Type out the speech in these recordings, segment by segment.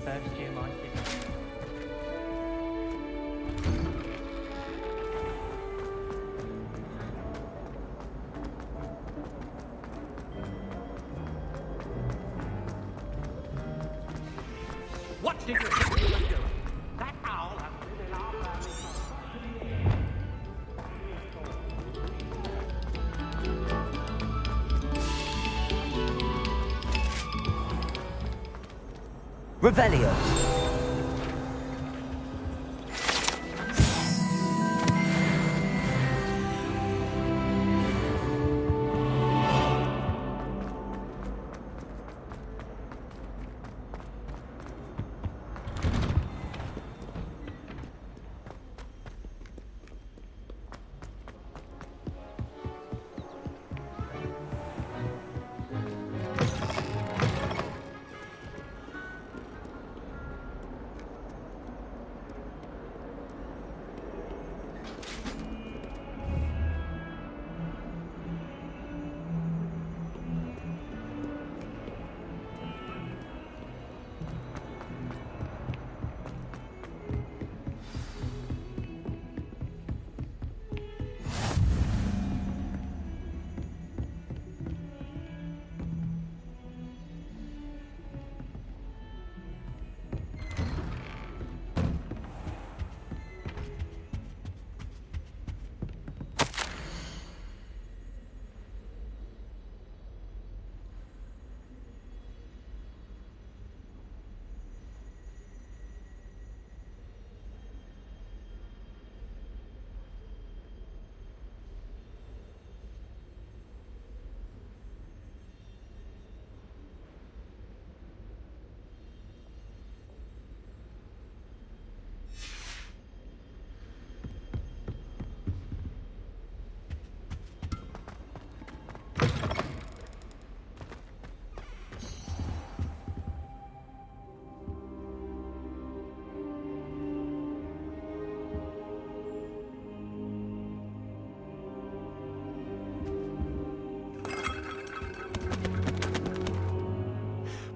first year might be. What did you think you were doing? That owl has been in our family Revelio.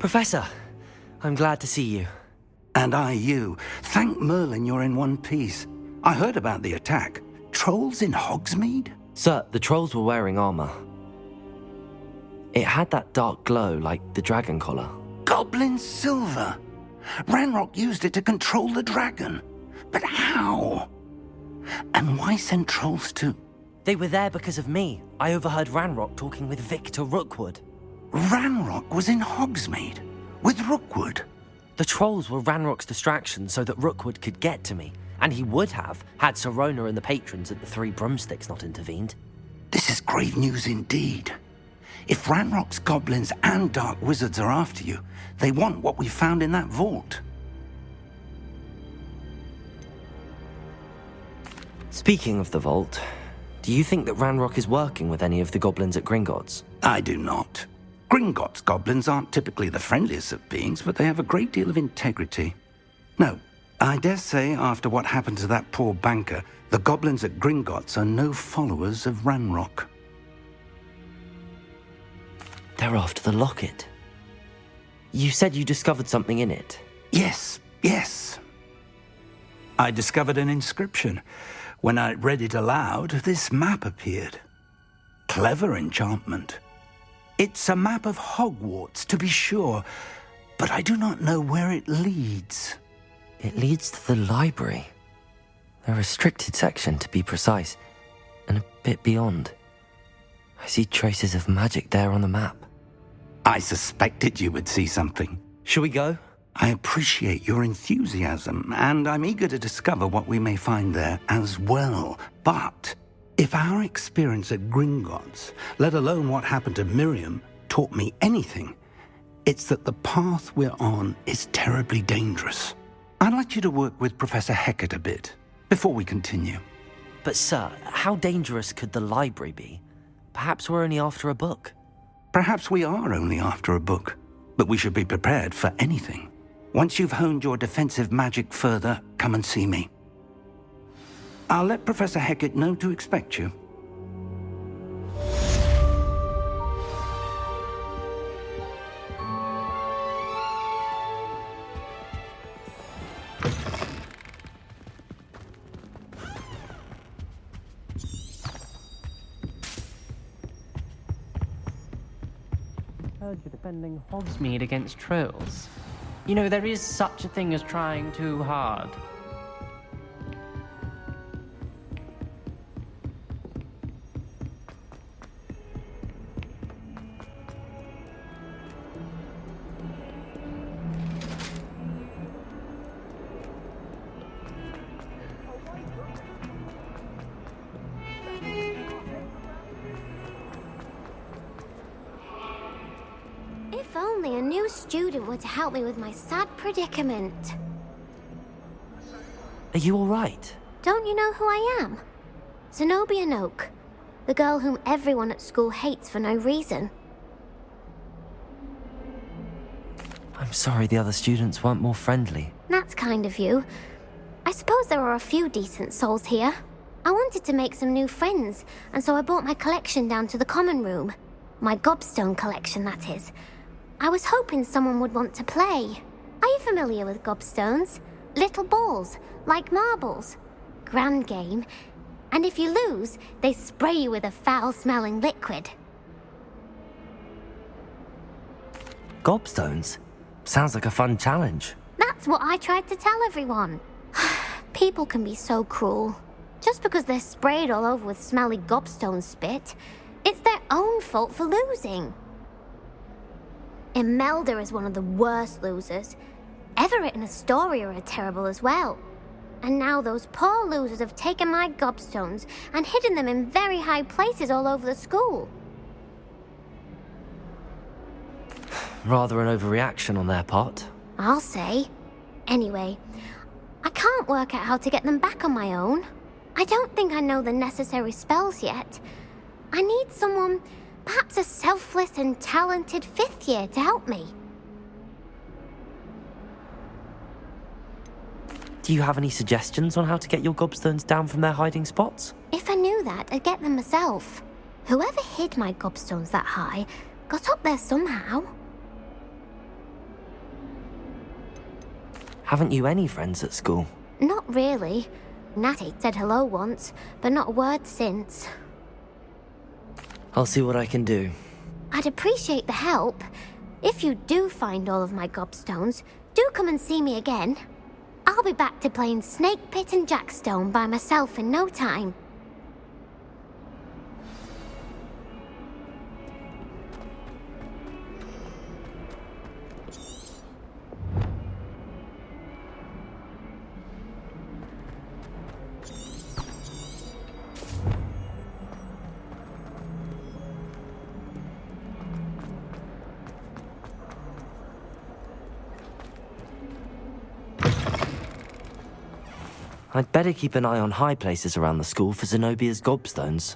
Professor, I'm glad to see you. And I you. Thank Merlin you're in one piece. I heard about the attack. Trolls in Hogsmeade? Sir, the trolls were wearing armor. It had that dark glow like the dragon collar. Goblin silver! Ranrock used it to control the dragon. But how? And why send trolls too? They were there because of me. I overheard Ranrock talking with Victor Rookwood. Ranrock was in Hogsmeade? With Rookwood? The trolls were Ranrock's distraction so that Rookwood could get to me. And he would have, had Sirona and the patrons at the Three Broomsticks not intervened. This is grave news indeed. If Ranrock's goblins and dark wizards are after you, they want what we found in that vault. Speaking of the vault, do you think that Ranrock is working with any of the goblins at Gringotts? I do not. Gringotts goblins aren't typically the friendliest of beings, but they have a great deal of integrity. No, I dare say after what happened to that poor banker, the goblins at Gringotts are no followers of Ranrock. They're after the locket. You said you discovered something in it. Yes. I discovered an inscription. When I read it aloud, this map appeared. Clever enchantment. It's a map of Hogwarts, to be sure, but I do not know where it leads. It leads to the library. A restricted section, to be precise, and a bit beyond. I see traces of magic there on the map. I suspected you would see something. Shall we go? I appreciate your enthusiasm, and I'm eager to discover what we may find there as well. But if our experience at Gringotts, let alone what happened to Miriam, taught me anything, it's that the path we're on is terribly dangerous. I'd like you to work with Professor Hecat a bit before we continue. But sir, how dangerous could the library be? Perhaps we're only after a book. Perhaps we are only after a book, but we should be prepared for anything. Once you've honed your defensive magic further, come and see me. I'll let Professor Hecat know to expect you. Heard you're defending Hogsmeade against trolls. You know, there is such a thing as trying too hard. If only a new student were to help me with my sad predicament. Are you alright? Don't you know who I am? Zenobia Noak, the girl whom everyone at school hates for no reason. I'm sorry the other students weren't more friendly. That's kind of you. I suppose there are a few decent souls here. I wanted to make some new friends, and so I brought my collection down to the common room. My gobstone collection, that is. I was hoping someone would want to play. Are you familiar with gobstones? Little balls, like marbles. Grand game. And if you lose, they spray you with a foul-smelling liquid. Gobstones? Sounds like a fun challenge. That's what I tried to tell everyone. People can be so cruel. Just because they're sprayed all over with smelly gobstone spit, it's their own fault for losing. Imelda is one of the worst losers. Everett and Astoria are terrible as well. And now those poor losers have taken my gobstones and hidden them in very high places all over the school. Rather an overreaction on their part. I'll say. Anyway, I can't work out how to get them back on my own. I don't think I know the necessary spells yet. I need someone, perhaps a selfless and talented fifth year to help me. Do you have any suggestions on how to get your gobstones down from their hiding spots? If I knew that, I'd get them myself. Whoever hid my gobstones that high got up there somehow. Haven't you any friends at school? Not really. Natty said hello once, but not a word since. I'll see what I can do. I'd appreciate the help. If you do find all of my gobstones, do come and see me again. I'll be back to playing Snake Pit and Jackstone by myself in no time. I'd better keep an eye on high places around the school for Zenobia's gobstones.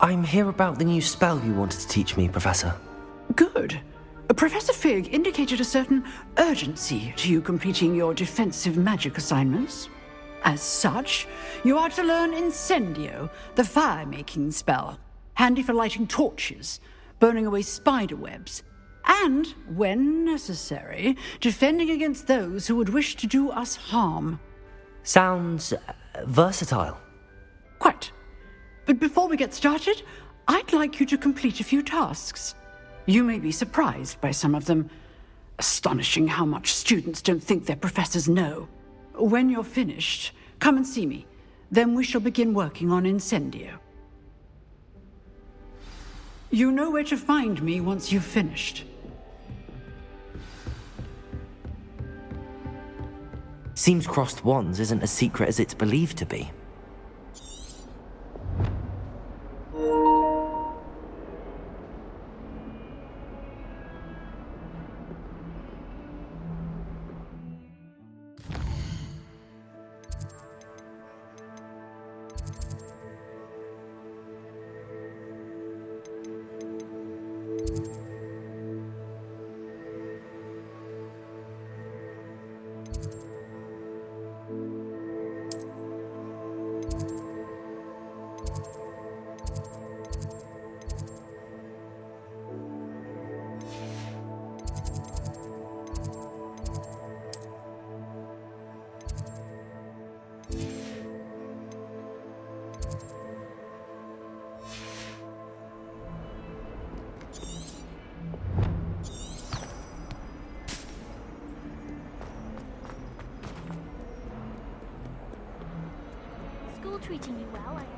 I'm here about the new spell you wanted to teach me, Professor. Good. Professor Fig indicated a certain urgency to you completing your defensive magic assignments. As such, you are to learn Incendio, the fire-making spell, handy for lighting torches, burning away spider webs, and, when necessary, defending against those who would wish to do us harm. Sounds versatile. Quite. But before we get started, I'd like you to complete a few tasks. You may be surprised by some of them. Astonishing how much students don't think their professors know. When you're finished, come and see me. Then we shall begin working on Incendio. You know where to find me once you've finished. Seems crossed wands isn't as secret as it's believed to be. School treating you well, I hope.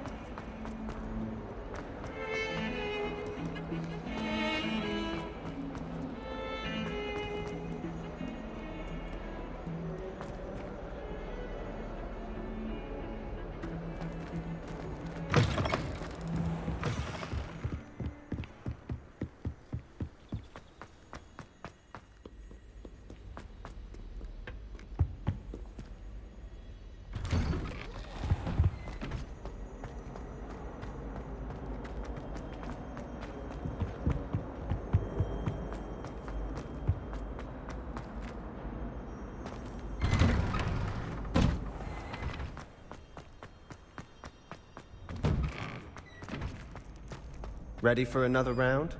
Ready for another round?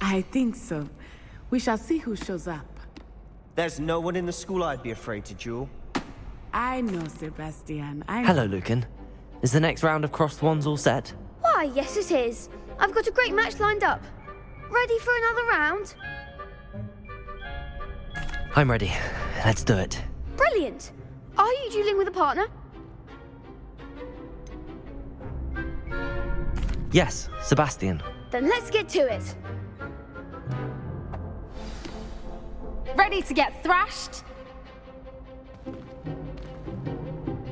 I think so. We shall see who shows up. There's no one in the school I'd be afraid to duel. I know, Sebastian. I know. Hello, Lucan. Is the next round of crossed wands all set? Why, yes it is. I've got a great match lined up. Ready for another round? I'm ready. Let's do it. Brilliant. Are you dueling with a partner? Yes, Sebastian. Then let's get to it. Ready to get thrashed?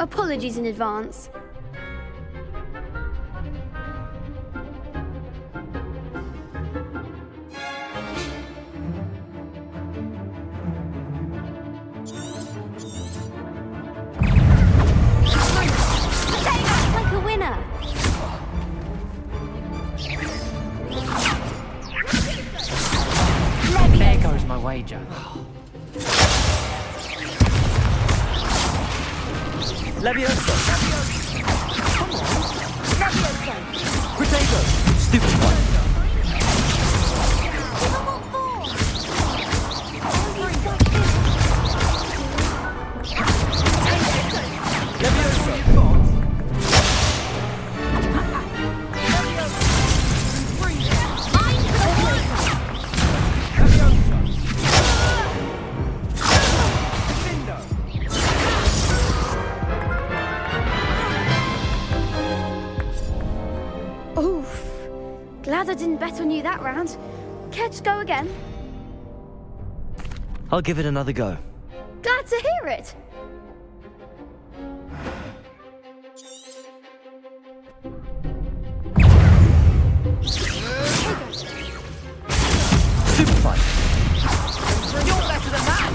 Apologies in advance. Like a winner. There goes my wager. Leviosa! Potato! Stupid one. Oof. Glad I didn't bet on you that round. Care to go again? I'll give it another go. Glad to hear it. Super fight! You're better than that!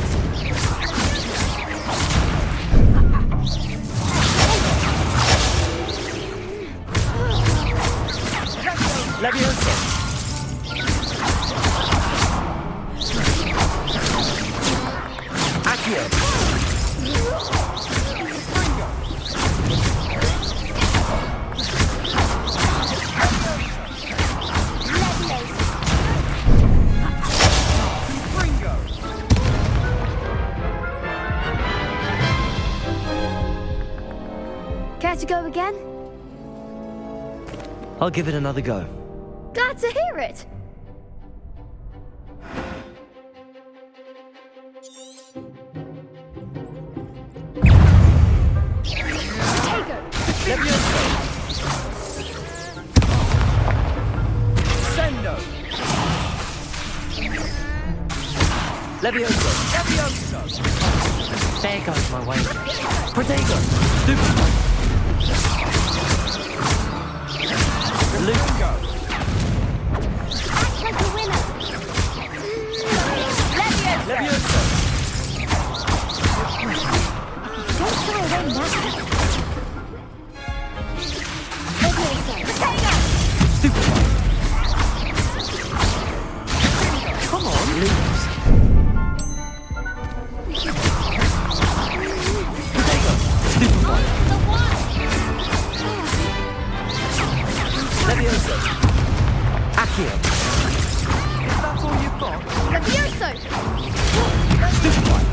Leviosa! Accio! Care to go again? I'll give it another go. Glad to hear it. Leviosa! Sendo! Leviosa! Leviosa! There goes my way. Protego! Stupid! Lugo! Act like a winner. Leviosa! Don't throw away now. Stupid! Come on, lose! Protego! Stupid one! Leviosa! Accio! That's all you've got? Levioso! Stupid one!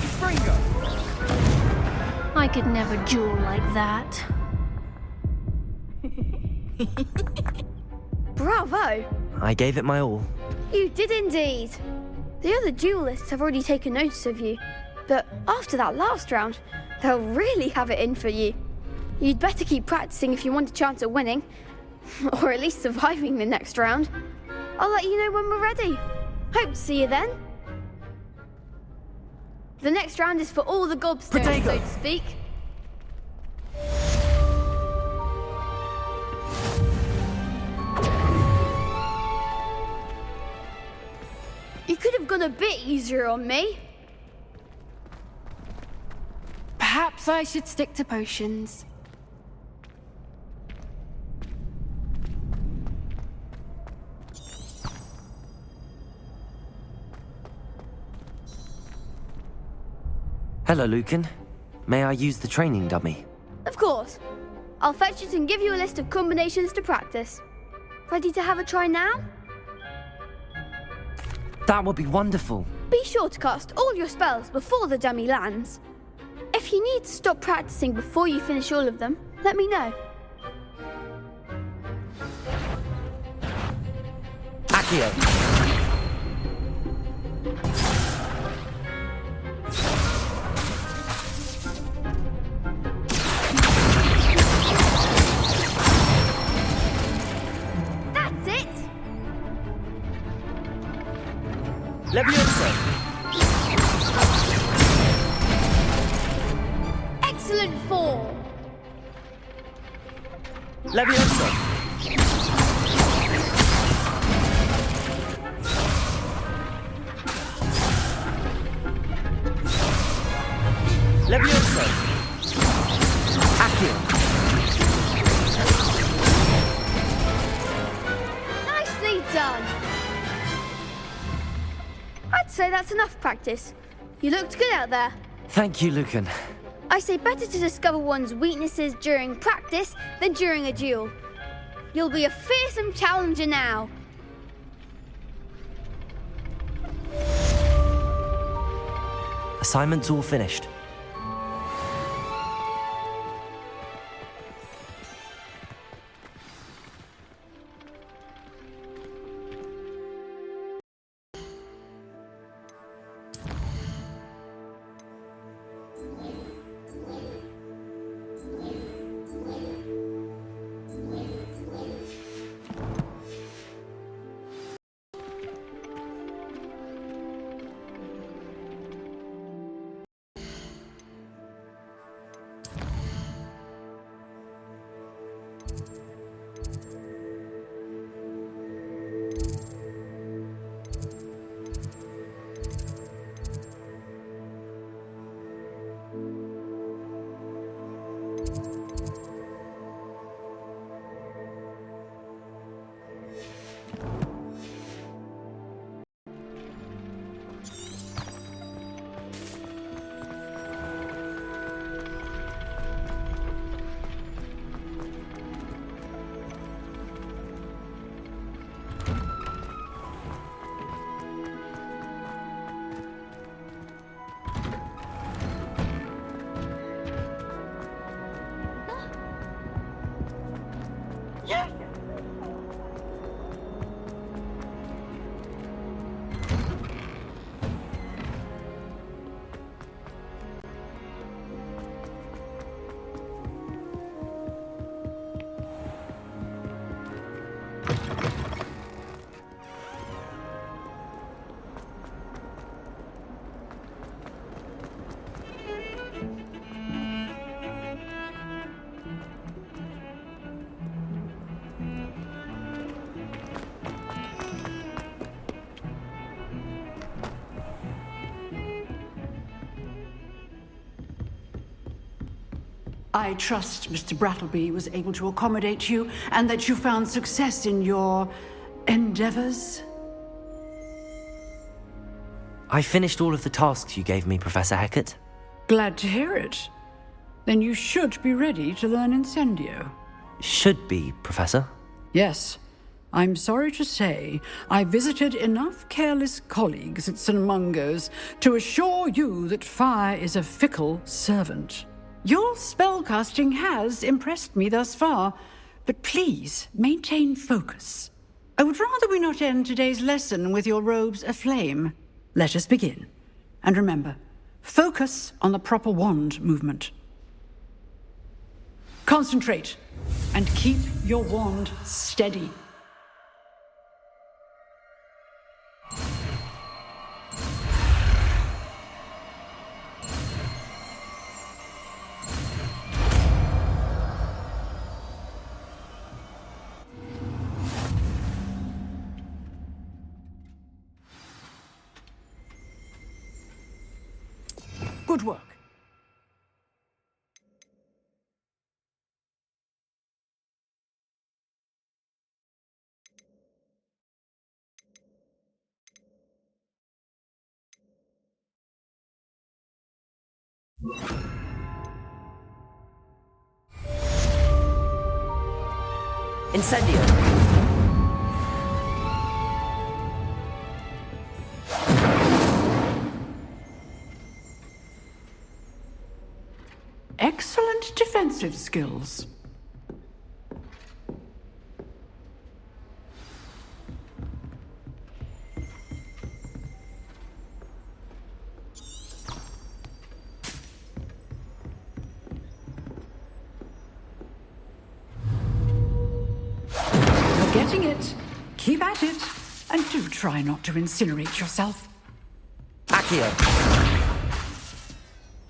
Springo! I could never duel like that. Bravo! I gave it my all. You did indeed. The other duelists have already taken notice of you, but after that last round, they'll really have it in for you. You'd better keep practicing if you want a chance at winning, or at least surviving the next round. I'll let you know when we're ready. Hope to see you then. The next round is for all the gobstones, Protego! so to speak. You could have gone a bit easier on me. Perhaps I should stick to potions. Hello, Lucan. May I use the training dummy? Of course. I'll fetch it and give you a list of combinations to practice. Ready to have a try now? That would be wonderful. Be sure to cast all your spells before the dummy lands. If you need to stop practicing before you finish all of them, let me know. Accio! That's it! Leviosa! Excellent form! Leviosa! Leviosa! Accio! Nicely done! I'd say that's enough practice. You looked good out there. Thank you, Lucan. I say better to discover one's weaknesses during practice than during a duel. You'll be a fearsome challenger now. Assignment's all finished. I trust Mr. Brattleby was able to accommodate you, and that you found success in your endeavors? I finished all of the tasks you gave me, Professor Hecat. Glad to hear it. Then you should be ready to learn Incendio. Should be, Professor. Yes. I'm sorry to say, I visited enough careless colleagues at St. Mungo's to assure you that fire is a fickle servant. Your spellcasting has impressed me thus far, but please maintain focus. I would rather we not end today's lesson with your robes aflame. Let us begin. And remember, focus on the proper wand movement. Concentrate, and keep your wand steady. Good work. Incendio! Excellent defensive skills. You're getting it. Keep at it. And do try not to incinerate yourself. Accio!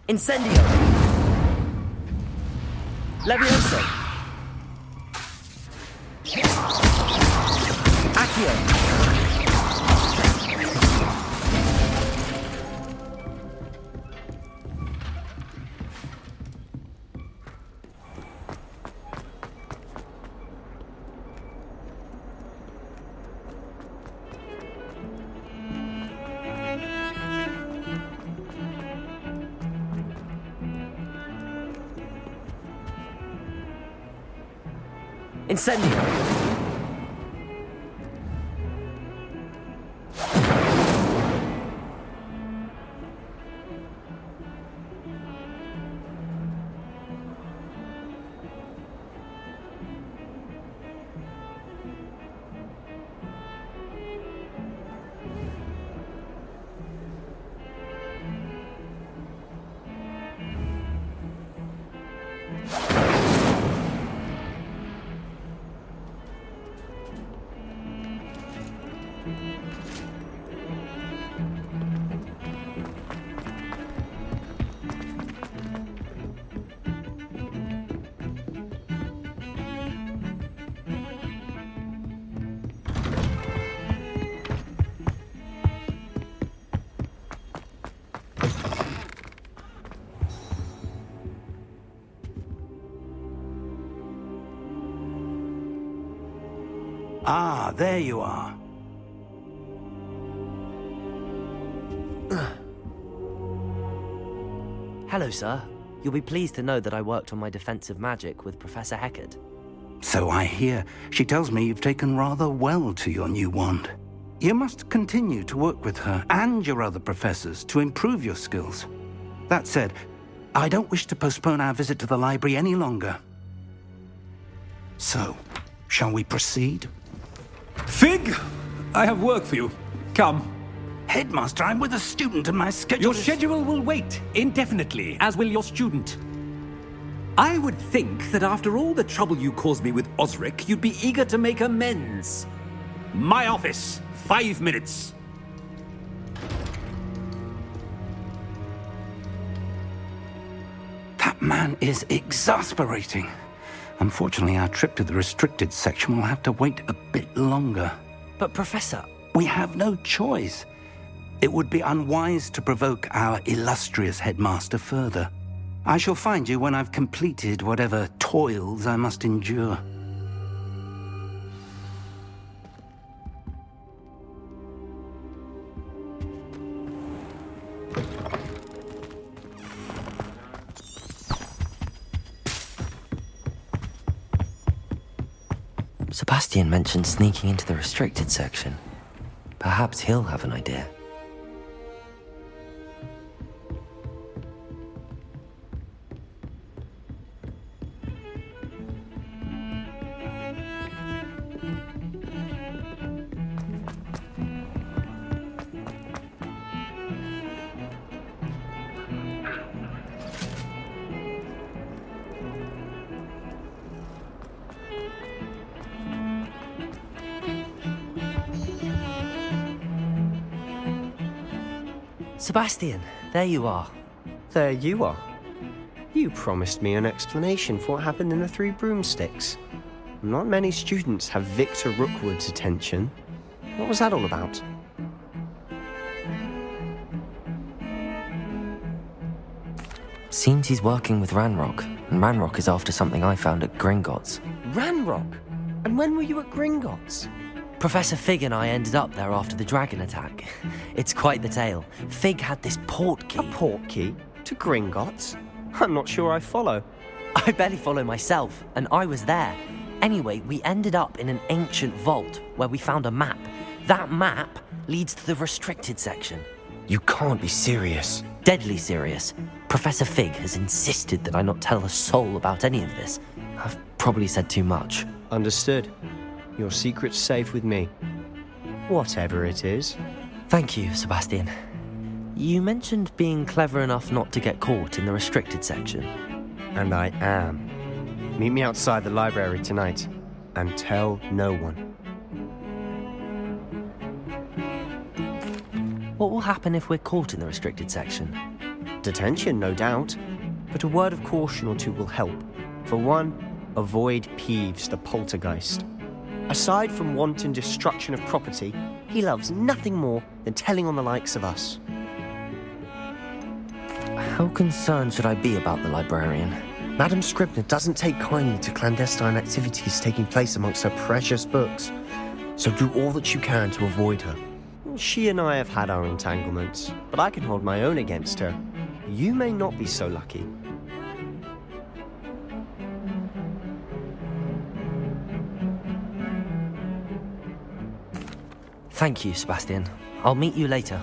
Incendio! Levioso! Accio! Incendio! Ah, there you are. Hello, sir. You'll be pleased to know that I worked on my defensive magic with Professor Hecat. So I hear. She tells me you've taken rather well to your new wand. You must continue to work with her and your other professors to improve your skills. That said, I don't wish to postpone our visit to the library any longer. So, shall we proceed? Fig, I have work for you. Come. Headmaster, I'm with a student and my schedule Your schedule will wait indefinitely, as will your student. I would think that after all the trouble you caused me with Osric, you'd be eager to make amends. My office, 5 minutes. That man is exasperating. Unfortunately, our trip to the restricted section will have to wait a bit longer. But, Professor... We have no choice. It would be unwise to provoke our illustrious headmaster further. I shall find you when I've completed whatever toils I must endure. Sebastian mentioned sneaking into the restricted section. Perhaps he'll have an idea. Sebastian, there you are. There you are. You promised me an explanation for what happened in the Three Broomsticks. Not many students have Victor Rookwood's attention. What was that all about? Seems he's working with Ranrock, and Ranrock is after something I found at Gringotts. Ranrock? And when were you at Gringotts? Professor Fig and I ended up there after the dragon attack. It's quite the tale. Fig had this portkey. A portkey? To Gringotts? I'm not sure I follow. I barely follow myself, and I was there. Anyway, we ended up in an ancient vault where we found a map. That map leads to the restricted section. You can't be serious. Deadly serious. Professor Fig has insisted that I not tell a soul about any of this. I've probably said too much. Understood. Your secret's safe with me. Whatever it is. Thank you, Sebastian. You mentioned being clever enough not to get caught in the restricted section. And I am. Meet me outside the library tonight, and tell no one. What will happen if we're caught in the restricted section? Detention, no doubt. But a word of caution or two will help. For one, avoid Peeves, the poltergeist. Aside from wanton destruction of property, he loves nothing more than telling on the likes of us. How concerned should I be about the librarian? Madame Scribner doesn't take kindly to clandestine activities taking place amongst her precious books, so do all that you can to avoid her. She and I have had our entanglements, but I can hold my own against her. You may not be so lucky. Thank you, Sebastian. I'll meet you later.